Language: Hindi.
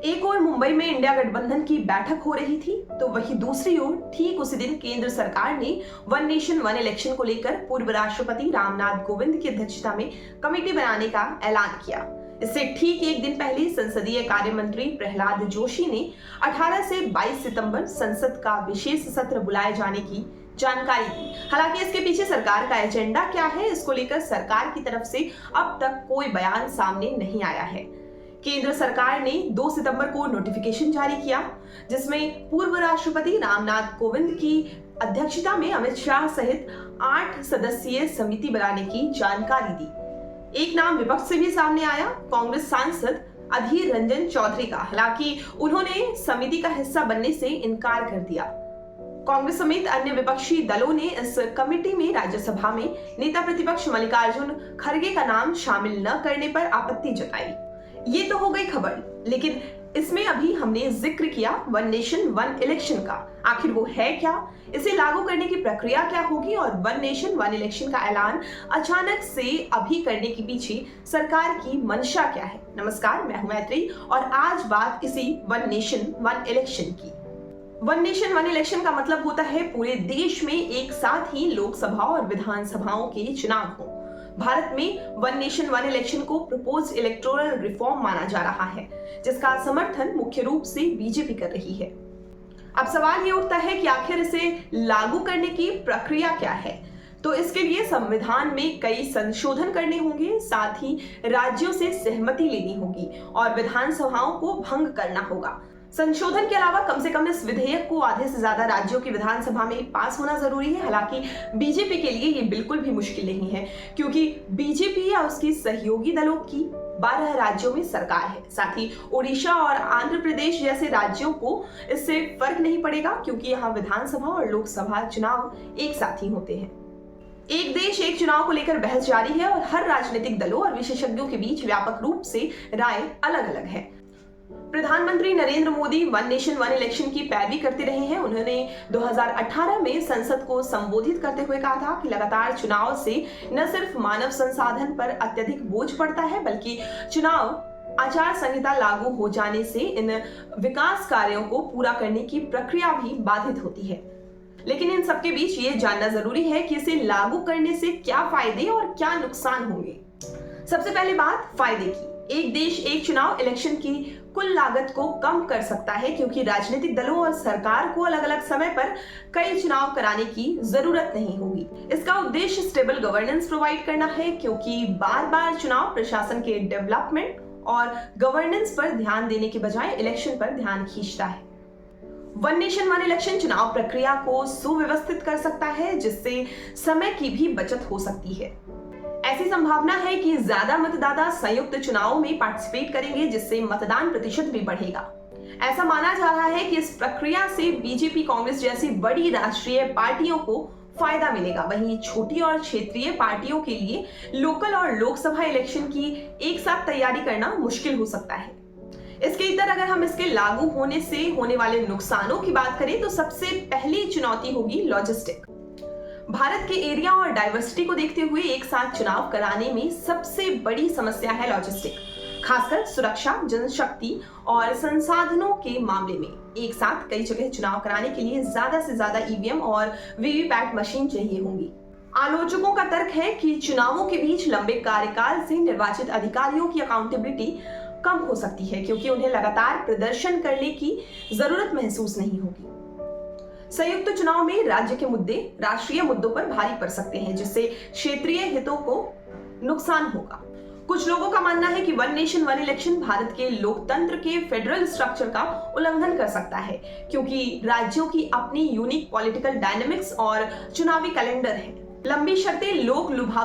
एक ओर मुंबई में इंडिया गठबंधन की बैठक हो रही थी, तो वहीं दूसरी ओर ठीक उसी दिन केंद्र सरकार ने वन नेशन वन इलेक्शन को लेकर पूर्व राष्ट्रपति रामनाथ कोविंद की अध्यक्षता में कमेटी बनाने का ऐलान किया। इससे ठीक एक दिन पहले संसदीय कार्य मंत्री प्रहलाद जोशी ने 18 से 22 सितंबर संसद का विशेष सत्र बुलाए जाने की जानकारी दी। हालांकि इसके पीछे सरकार का एजेंडा क्या है, इसको लेकर सरकार की तरफ से अब तक कोई बयान सामने नहीं आया है। केंद्र सरकार ने 2 सितंबर को नोटिफिकेशन जारी किया, जिसमें पूर्व राष्ट्रपति रामनाथ कोविंद की अध्यक्षता में अमित शाह सहित 8 सदस्यीय समिति बनाने की जानकारी दी। एक नाम विपक्ष से भी सामने आया, कांग्रेस सांसद अधीर रंजन चौधरी का। हालांकि उन्होंने समिति का हिस्सा बनने से इनकार कर दिया। कांग्रेस समेत अन्य विपक्षी दलों ने इस कमेटी में राज्यसभा में नेता प्रतिपक्ष मल्लिकार्जुन खड़गे का नाम शामिल न करने पर आपत्ति जताई। ये तो हो गई खबर, लेकिन इसमें अभी हमने जिक्र किया वन नेशन वन इलेक्शन का। आखिर वो है क्या, इसे लागू करने की प्रक्रिया क्या होगी और वन नेशन वन इलेक्शन का ऐलान अचानक से अभी करने के पीछे सरकार की मंशा क्या है। नमस्कार, मैं हूं मैत्री और आज बात इसी वन नेशन वन इलेक्शन की। वन नेशन वन इलेक्शन का मतलब होता है पूरे देश में एक साथ ही लोकसभा और विधानसभाओं के चुनाव हो। भारत में वन नेशन वन इलेक्शन को प्रपोज्ड इलेक्टोरल रिफॉर्म माना जा रहा है, जिसका समर्थन मुख्य रूप से बीजेपी कर रही है। अब सवाल ये उठता है कि आखिर इसे लागू करने की प्रक्रिया क्या है। तो इसके लिए संविधान में कई संशोधन करने होंगे, साथ ही राज्यों से सहमति लेनी होगी और विधानसभाओं को भंग करना होगा। संशोधन के अलावा कम से कम इस विधेयक को आधे से ज्यादा राज्यों की विधानसभा में पास होना जरूरी है। हालांकि बीजेपी के लिए ये बिल्कुल भी मुश्किल नहीं है, क्योंकि बीजेपी या उसकी सहयोगी दलों की 12 राज्यों में सरकार है। साथ ही ओडिशा और आंध्र प्रदेश जैसे राज्यों को इससे फर्क नहीं पड़ेगा, क्योंकि यहाँ विधानसभा और लोकसभा चुनाव एक साथ ही होते हैं। एक देश एक चुनाव को लेकर बहस जारी है और हर राजनीतिक दलों और विशेषज्ञों के बीच व्यापक रूप से राय अलग अलग है। प्रधानमंत्री Narendra Modi one nation one election की पैरवी करते रहे हैं। उन्होंने 2018 में संसद को संबोधित करते हुए कहा था कि लगातार चुनाव से न सिर्फ मानव संसाधन पर अत्यधिक बोझ पड़ता है, बल्कि चुनाव आचार संहिता लागू हो जाने से इन विकास कार्यों को पूरा करने की प्रक्रिया भी बाधित होती है। लेकिन इन सबके बीच ये जानना जरूरी है कि इसे लागू करने से क्या फायदे और क्या नुकसान होंगे। सबसे पहले बात फायदे की। एक देश एक चुनाव इलेक्शन की कुल लागत को कम कर सकता है, क्योंकि राजनीतिक दलों और सरकार को अलग अलग समय पर कई चुनाव कराने की जरूरत नहीं होगी। इसका उद्देश्य स्टेबल गवर्नेंस प्रोवाइड करना है, क्योंकि बार बार चुनाव प्रशासन के डेवलपमेंट और गवर्नेंस पर ध्यान देने के बजाय इलेक्शन पर ध्यान खींचता है। वन नेशन वन इलेक्शन चुनाव प्रक्रिया को सुव्यवस्थित कर सकता है, जिससे समय की भी बचत हो सकती है। ऐसी संभावना है कि ज्यादा मतदाता संयुक्त चुनावों में पार्टिसिपेट करेंगे, जिससे मतदान प्रतिशत भी बढ़ेगा। ऐसा माना जा रहा है कि इस प्रक्रिया से बीजेपी, कांग्रेस जैसी बड़ी राष्ट्रीय पार्टियों को फायदा मिलेगा। वहीं छोटी और क्षेत्रीय पार्टियों के लिए लोकल और लोकसभा इलेक्शन की एक साथ तैयारी करना मुश्किल हो सकता है। इसके इतर अगर हम इसके लागू होने से होने वाले नुकसानों की बात करें, तो सबसे पहली चुनौती होगी लॉजिस्टिक। भारत के एरिया और डाइवर्सिटी को देखते हुए एक साथ चुनाव कराने में सबसे बड़ी समस्या है लॉजिस्टिक, खासकर सुरक्षा, जनशक्ति और संसाधनों के मामले में। एक साथ कई जगह चुनाव कराने के लिए ज्यादा से ज्यादा ईवीएम और वीवीपैट मशीन चाहिए होंगी। आलोचकों का तर्क है कि चुनावों के बीच लंबे कार्यकाल से निर्वाचित अधिकारियों की अकाउंटेबिलिटी कम हो सकती है, क्योंकि उन्हें लगातार प्रदर्शन करने की जरूरत महसूस नहीं होगी। संयुक्त चुनाव में राज्य के मुद्दे राष्ट्रीय मुद्दों पर भारी पड़ सकते हैं, जिससे क्षेत्रीय हितों को नुकसान होगा। कुछ लोगों का मानना है कि one nation one election Bharat के लोकतंत्र के फेडरल स्ट्रक्चर का उल्लंघन कर सकता है, क्योंकि राज्यों की अपनी यूनिक पॉलिटिकल डायनेमिक्स और चुनावी कैलेंडर है। लंबी शर्तें लोक लुभावनी